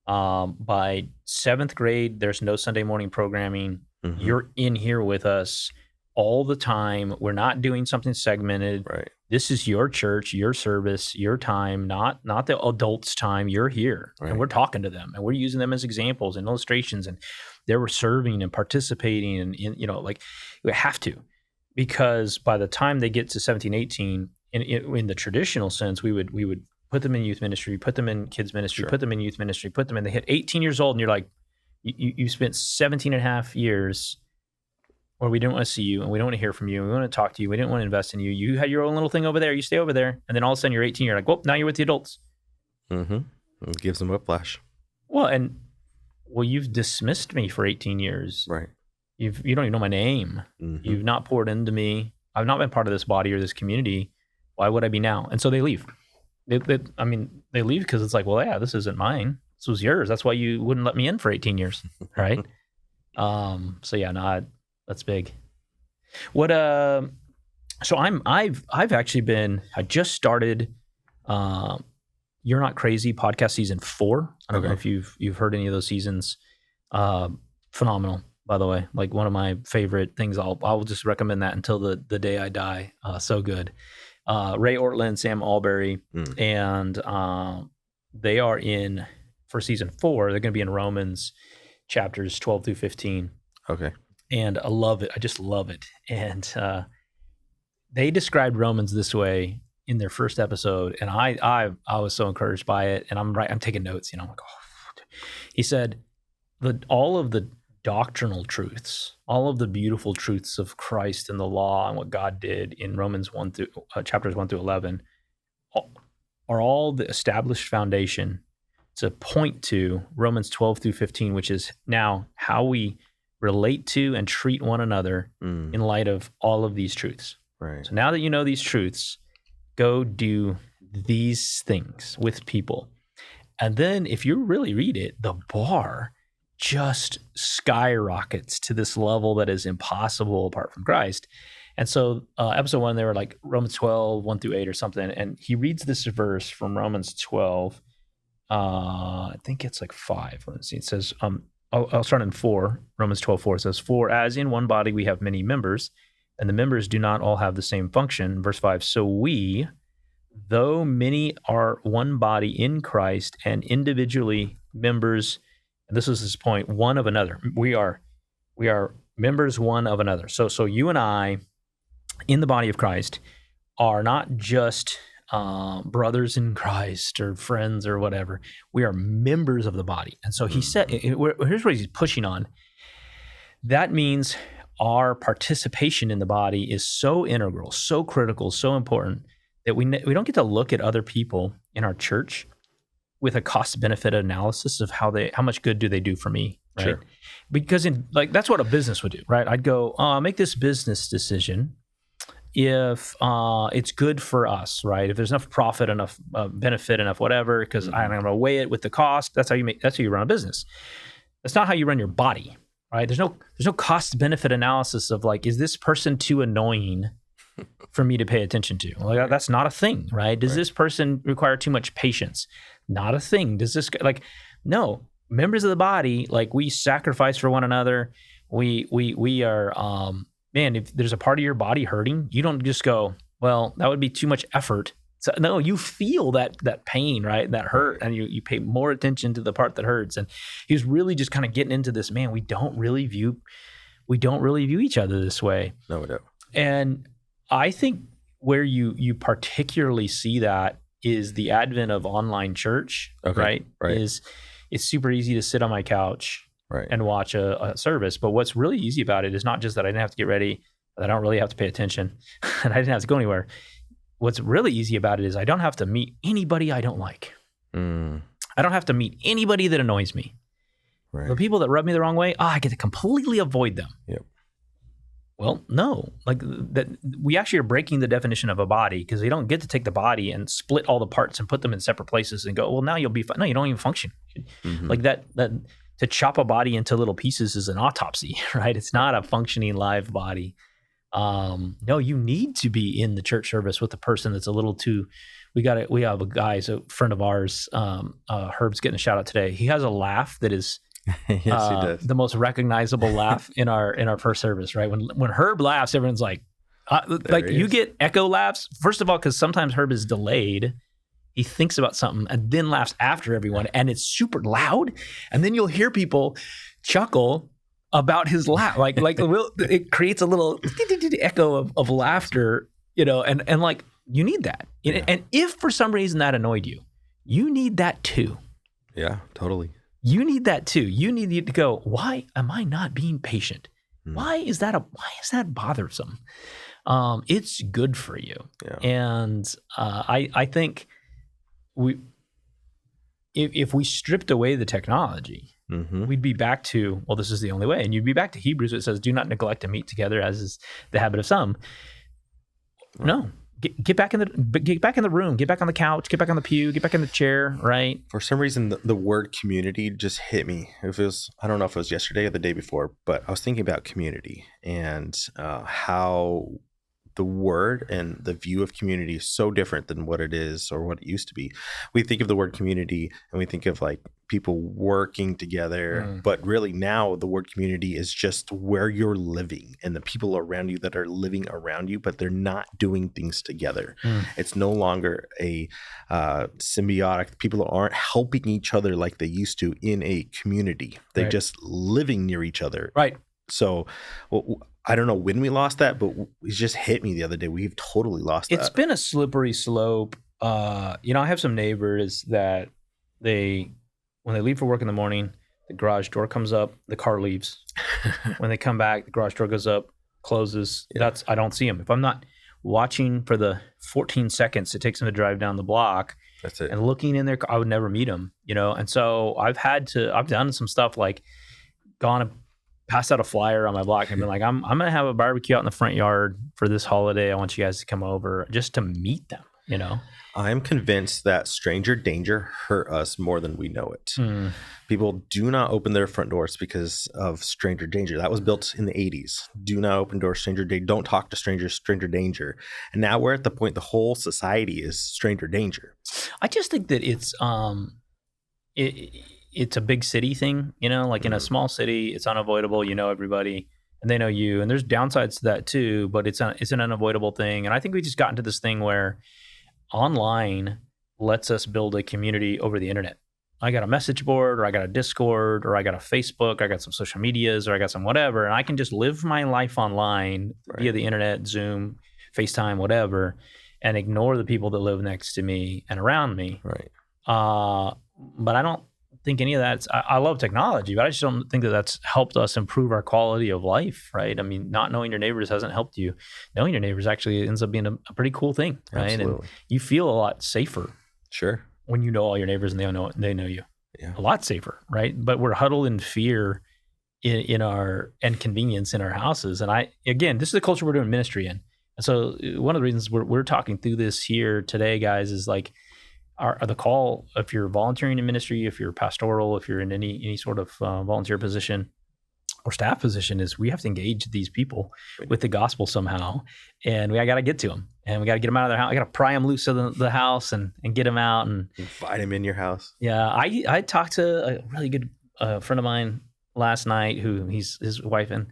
By 7th grade, there's no Sunday morning programming. You're in here with us all the time. We're not doing something segmented. Right. This is your church, your service, your time, not the adults' time. You're here, and we're talking to them, and we're using them as examples and illustrations, and they were serving and participating, and like we have to, because by the time they get to 17, 18, in the traditional sense, we would put them in youth ministry, put them in kids ministry, Sure. put them in youth ministry, put them in. They hit 18 years old, and you're like, you spent 17 and a half years where we didn't want to see you, and we don't want to hear from you, and we want to talk to you. We didn't want to invest in you. You had your own little thing over there. You stay over there, and then all of a sudden you're 18. You're like, well, now you're with the adults. Mm-hmm. It gives them whiplash. Well, you've dismissed me for 18 years. Right. You don't even know my name. Mm-hmm. You've not poured into me. I've not been part of this body or this community. Why would I be now? And so they leave. They leave because it's like, well, yeah, this isn't mine. This was yours. That's why you wouldn't let me in for 18 years, right? So yeah, no, that's big. What? So I've actually been. I just started. You're Not Crazy podcast season 4. I don't know if you've heard any of those seasons. Phenomenal, by the way. Like one of my favorite things. I'll just recommend that until the day I die. So good. Ray Ortlund, Sam Albury, and they are in for season 4. They're going to be in Romans chapters 12 through 15. Okay. And I love it. I just love it. And they described Romans this way in their first episode, and I was so encouraged by it. And I'm taking notes. I'm like, oh. He said all of the doctrinal truths, all of the beautiful truths of Christ and the law and what God did in Romans 1 through chapters 1 through 11 are all the established foundation to point to Romans 12 through 15, which is now how we relate to and treat one another in light of all of these truths. Right. So now that you know these truths, go do these things with people. And then if you really read it, the bar just skyrockets to this level that is impossible apart from Christ. And so episode 1, they were like Romans 12, 1 through 8 or something. And he reads this verse from Romans 12. I think it's like 5. Let's see. It says, I'll start in 4. Romans 12:4. It says, for as in one body we have many members, and the members do not all have the same function. Verse 5, so we, though many are one body in Christ and individually members, and this is his point, one of another. We are members one of another. So you and I in the body of Christ are not just brothers in Christ or friends or whatever. We are members of the body. And so he said, here's what he's pushing on. That means our participation in the body is so integral, so critical, so important that we don't get to look at other people in our church with a cost-benefit analysis of how much good do they do for me, right? Sure. Because that's what a business would do, right? I'd go, make this business decision if it's good for us, right? If there's enough profit, enough benefit, enough whatever, because I'm going to weigh it with the cost. That's how you run a business. That's not how you run your body, right? There's no cost-benefit analysis of like, is this person too annoying for me to pay attention to? Like, that's not a thing, right? Does this person require too much patience? Not a thing. Does this no, members of the body, like we sacrifice for one another. We are, man, if there's a part of your body hurting, you don't just go, well, that would be too much effort. So no, you feel that pain, right? That hurt, and you pay more attention to the part that hurts. And he was really just kind of getting into this, man, we don't really view each other this way. No, we don't. And I think where you particularly see that is the advent of online church, right? It's super easy to sit on my couch and watch a service. But what's really easy about it is not just that I didn't have to get ready, that I don't really have to pay attention, and I didn't have to go anywhere. What's really easy about it is I don't have to meet anybody I don't like. I don't have to meet anybody that annoys me. Right. The people that rub me the wrong way, I get to completely avoid them. Yep. Well, no, like that. We actually are breaking the definition of a body because we don't get to take the body and split all the parts and put them in separate places and go, well, now you'll be fine. No, you don't even function. Like that to chop a body into little pieces is an autopsy, right? It's not a functioning live body. No, you need to be in the church service with a person that's a little too. We have a guy, a friend of ours. Herb's getting a shout out today. He has a laugh that is. Yes, he does. The most recognizable laugh in our first service, right? When Herb laughs, everyone's like you get echo laughs. First of all, because sometimes Herb is delayed. He thinks about something and then laughs after everyone, and it's super loud. And then you'll hear people chuckle about his laugh. It creates a little echo of laughter, and like You need that. And if for some reason that annoyed you, you need that too. Yeah, totally. You need that too. You need to go, why am I not being patient? Mm. Why is that bothersome? It's good for you. Yeah. And I think if we stripped away the technology, we'd be back to, well, this is the only way. And you'd be back to Hebrews. It says, do not neglect to meet together, as is the habit of some. Right. No. Get back in the room, get back on the couch, get back on the pew, get back in the chair, right? For some reason, the word community just hit me. I don't know if it was yesterday or the day before, but I was thinking about community and how the word and the view of community is so different than what it is or what it used to be. We think of the word community and we think of like people working together, but really now the word community is just where you're living and the people around you that are living around you, but they're not doing things together. It's no longer a symbiotic. People aren't helping each other like they used to in a community. They're just living near each other. Right. So I don't know when we lost that, but it just hit me the other day. We've totally lost that. It's been a slippery slope. I have some neighbors that when they leave for work in the morning, the garage door comes up, the car leaves. When they come back, the garage door goes up, closes. Yeah. I don't see them. If I'm not watching for the 14 seconds it takes them to drive down the block, that's it. And looking in their car, I would never meet them, And so I've done some stuff like gone and passed out a flyer on my block and been like, I'm going to have a barbecue out in the front yard for this holiday. I want you guys to come over just to meet them, I'm convinced that stranger danger hurt us more than we know it. People do not open their front doors because of stranger danger. That was built in the 80s. Do not open doors, stranger danger. Don't talk to strangers, stranger danger. And now we're at the point the whole society is stranger danger. I just think that it's a big city thing, like in a small city, it's unavoidable. You know everybody and they know you. And there's downsides to that too, but it's an unavoidable thing. And I think we just got into this thing where online lets us build a community over the internet. I got a message board, or I got a Discord, or I got a Facebook, I got some social medias, or I got some whatever, and I can just live my life online via the internet, Zoom, FaceTime, whatever, and ignore the people that live next to me and around me. Right. But I don't think any of that. I love technology, but I just don't think that that's helped us improve our quality of life, right? I mean, not knowing your neighbors hasn't helped you. Knowing your neighbors actually ends up being a pretty cool thing, right? Absolutely. And you feel a lot safer. Sure. When you know all your neighbors and they know you. Yeah. A lot safer, right? But we're huddled in fear in our inconvenience in our houses. And again, this is the culture we're doing ministry in. And so one of the reasons we're talking through this here today, guys, is like the call, if you're volunteering in ministry, if you're pastoral, if you're in any sort of volunteer position or staff position, is we have to engage these people with the gospel somehow. And we got to get to them, and we got to get them out of their house. I got to pry them loose of the house and get them out and invite them in your house. Yeah. I talked to a really good friend of mine last night who his wife and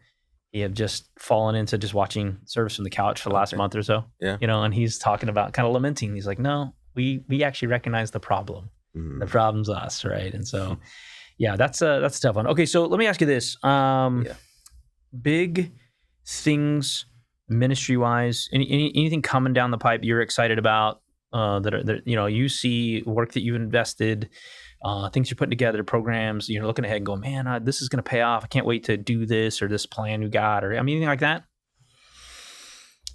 he have just fallen into just watching service from the couch for the last month or so. Yeah. And he's talking about kind of lamenting. He's like, no, we actually recognize the problem. The problem's us, right? And so, yeah, that's a tough one. Okay, so let me ask you this: big things ministry-wise, anything coming down the pipe you're excited about that you see work that you've invested, things you're putting together, programs you're looking ahead and going, man, this is going to pay off. I can't wait to do this or this plan you got, or anything like that.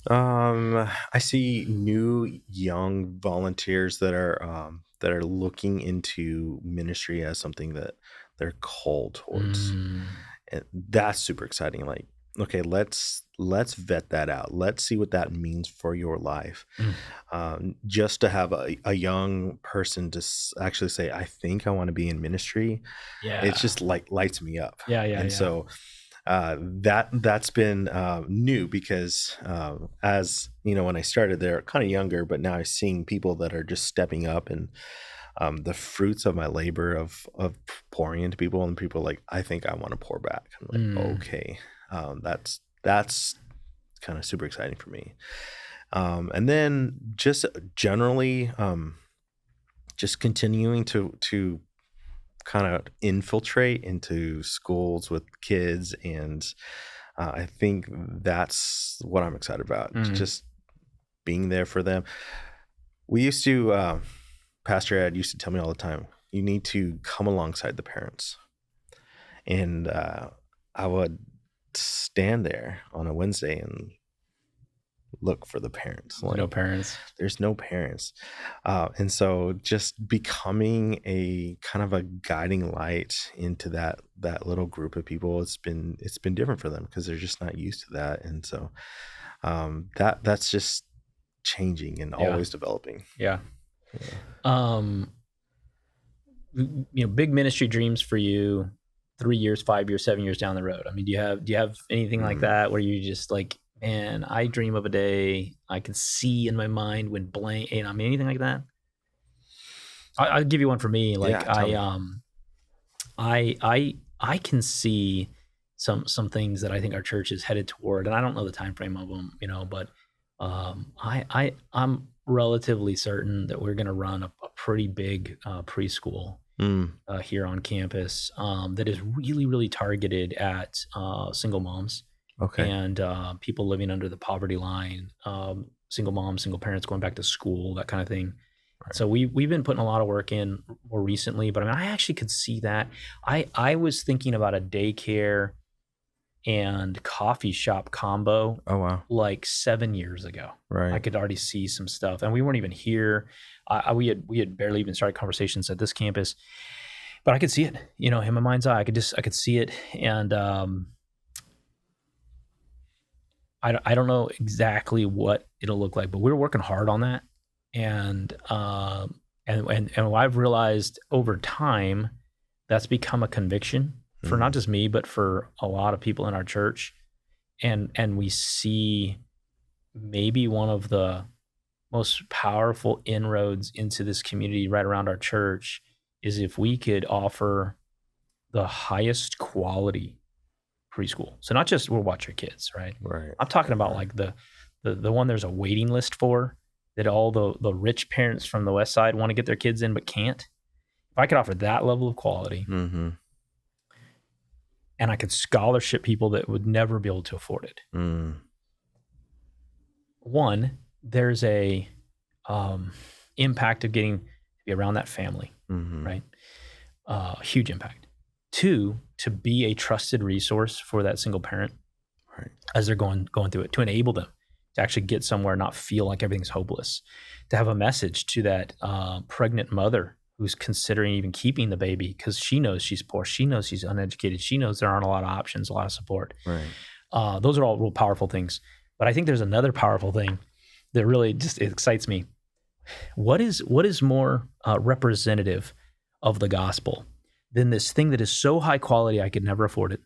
I see new young volunteers that are looking into ministry as something that they're called towards, and that's super exciting. Like, okay, let's vet that out. Let's see what that means for your life. Just to have a young person to actually say, I think I want to be in ministry. Yeah, it's just like lights me up. So that's been new because as when I started, they're kind of younger, but now I'm seeing people that are just stepping up, and the fruits of my labor of pouring into people, and people like, I think I want to pour back. I'm like, okay, that's kind of super exciting for me. And then just generally, just continuing to kind of infiltrate into schools with kids, and I think that's what I'm excited about. Just being there for them. We used to, Pastor Ed used to tell me all the time, you need to come alongside the parents. And I would stand there on a Wednesday and look for the parents. No parents. There's no parents. And so just becoming a kind of a guiding light into that little group of people, it's been different for them because they're just not used to that. And so that's just changing and always developing. Yeah. Big ministry dreams for you, 3 years, 5 years, 7 years down the road. I mean, do you have anything like that where you just like, man, I dream of a day I can see in my mind when blank, anything like that? I'll give you one for me. Like I can see some things that I think our church is headed toward, and I don't know the time frame of them, but I'm relatively certain that we're going to run a pretty big preschool here on campus that is really, really targeted at single moms. Okay. And people living under the poverty line, single moms, single parents going back to school, that kind of thing. Right. So we've been putting a lot of work in more recently, but I mean, I actually could see that. I was thinking about a daycare and coffee shop combo. Oh, wow. Like 7 years ago. Right. I could already see some stuff, and we weren't even here. We had barely even started conversations at this campus, but I could see it, in my mind's eye. I could see it. And I don't know exactly what it'll look like, but we're working hard on that. And I've realized over time that's become a conviction for not just me, but for a lot of people in our church. And we see maybe one of the most powerful inroads into this community right around our church is if we could offer the highest quality preschool. So not just we'll watch your kids, right? Right. I'm talking about like the one there's a waiting list for, that all the rich parents from the West Side want to get their kids in but can't. If I could offer that level of quality, and I could scholarship people that would never be able to afford it. One, there's a impact of getting to be around that family, right? Huge impact. Two, to be a trusted resource for that single parent, right, as they're going through it, to enable them to actually get somewhere, not feel like everything's hopeless, to have a message to that pregnant mother who's considering even keeping the baby because she knows she's poor, she knows she's uneducated, she knows there aren't a lot of options, a lot of support. Right. Those are all real powerful things. But I think there's another powerful thing that really just excites me. What is more representative of the gospel than this thing that is so high quality I could never afford it?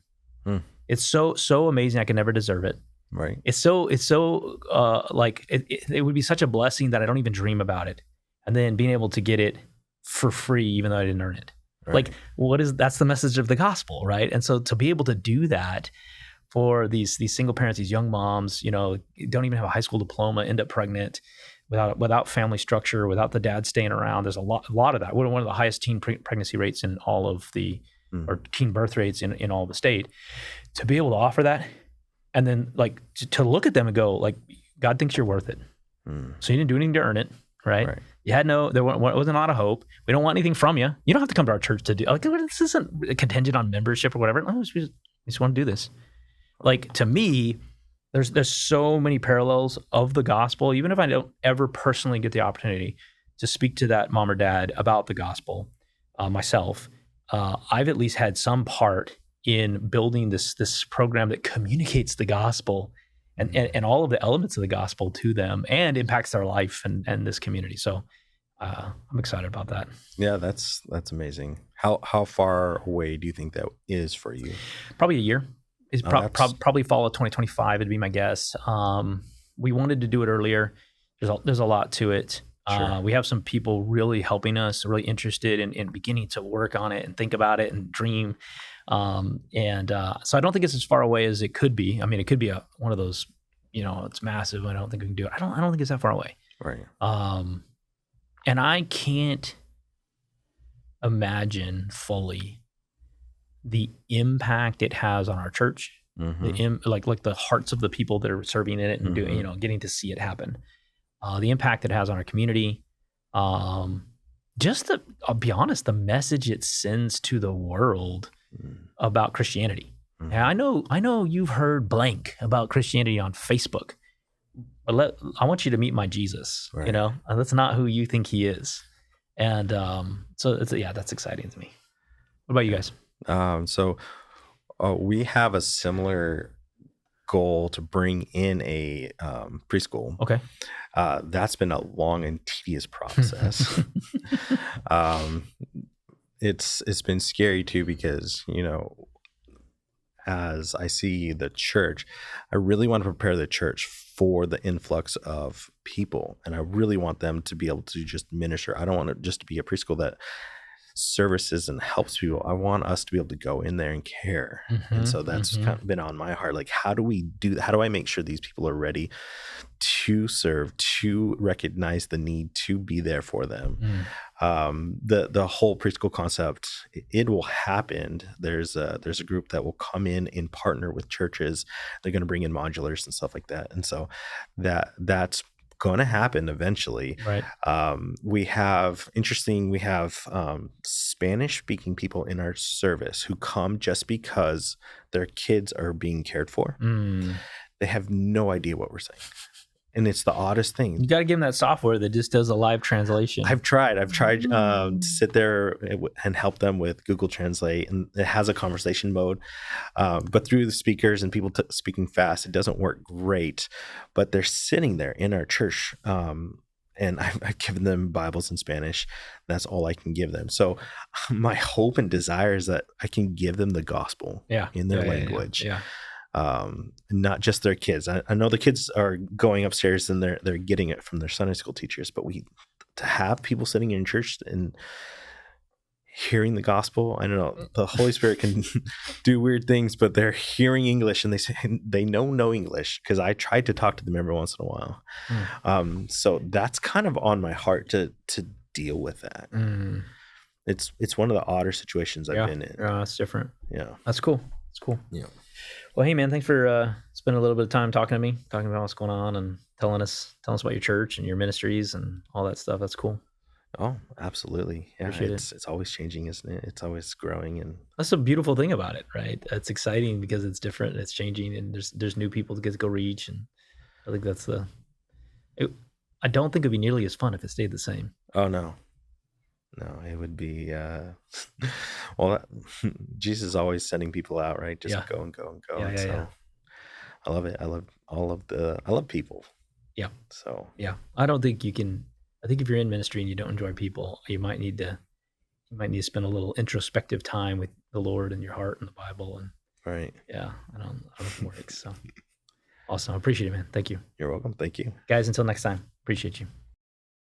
It's so amazing I could never deserve it. Right. It's so like it would be such a blessing that I don't even dream about it, and then being able to get it for free even though I didn't earn it. Right. Like that's the message of the gospel, right? And so to be able to do that for these single parents, these young moms, don't even have a high school diploma, end up pregnant without family structure, without the dad staying around. There's a lot of that. We're one of the highest teen pregnancy rates in all of the, or teen birth rates in all of the state. To be able to offer that, and then like to look at them and go like, God thinks you're worth it. So you didn't do anything to earn it, right? You had there wasn't a lot of hope. We don't want anything from you. You don't have to come to our church to do. Like, this isn't contingent on membership or whatever. We just want to do this. Like, to me, there's so many parallels of the gospel, even if I don't ever personally get the opportunity to speak to that mom or dad about the gospel myself. I've at least had some part in building this program that communicates the gospel and all of the elements of the gospel to them and impacts their life and this community. So I'm excited about that. Yeah, that's amazing. How far away do you think that is for you? Probably a year. It's probably fall of 2025 would be my guess. We wanted to do it earlier. There's a lot to it. Sure. We have some people really helping us, really interested in beginning to work on it and think about it and dream. So I don't think it's as far away as it could be. I mean, it could be one of those, it's massive. I don't think we can do it. I don't think it's that far away. Right. And I can't imagine fully the impact it has on our church, like the hearts of the people that are serving in it and doing, getting to see it happen. the impact it has on our community. Just I'll be honest, the message it sends to the world about Christianity. Mhm. And I know you've heard blank about Christianity on Facebook, but I want you to meet my Jesus. Right. You know, that's not who you think he is. And so that's exciting to me. What about you guys? So we have a similar goal to bring in a preschool. Okay. That's been a long and tedious process. It's been scary too, because, you know, as I see the church, I really want to prepare the church for the influx of people, and I really want them to be able to just minister. I don't want it just to be a preschool that services and helps people. I want us to be able to go in there and care. And so that's kind of been on my heart. Like, how do I make sure these people are ready to serve, to recognize the need, to be there for them? The whole preschool concept, it will happen. There's a group that will come in and partner with churches. They're going to bring in modulars and stuff like that. And so that's going to happen eventually. Right. We have Spanish speaking people in our service who come just because their kids are being cared for. They have no idea what we're saying, and it's the oddest thing. You got to give them that software that just does a live translation. I've tried to sit there and help them with Google Translate, and it has a conversation mode, but through the speakers and people speaking fast, it doesn't work great. But they're sitting there in our church, and I've given them Bibles in Spanish. That's all I can give them. So my hope and desire is that I can give them the gospel in their language. Not just their kids. I know the kids are going upstairs and they're getting it from their Sunday school teachers, but to have people sitting in church and hearing the gospel, I don't know, the Holy Spirit can do weird things, but they're hearing English and they know no English, because I tried to talk to them every once in a while. So that's kind of on my heart to deal with that. It's one of the odder situations I've been in. Yeah, it's different. Yeah, that's cool. It's cool. Yeah. Well, hey man, thanks for spending a little bit of time talking to me, talking about what's going on, and telling us about your church and your ministries and all that stuff. That's cool. Oh, absolutely. Yeah, Appreciate it's always changing, isn't it? It's always growing, and that's a beautiful thing about it, right? It's exciting because it's different and it's changing, and there's new people to get to go reach, and I think that's I don't think it'd be nearly as fun if it stayed the same. Oh no, it would be. Well, Jesus is always sending people out, right? Just go and go and go. Yeah. I love it. I love people. Yeah. So I don't think you can. I think if you're in ministry and you don't enjoy people, you might need to spend a little introspective time with the Lord and your heart and the Bible. And right. Yeah, I don't know if it works. So awesome. I appreciate it, man. Thank you. You're welcome. Thank you. Guys, until next time. Appreciate you.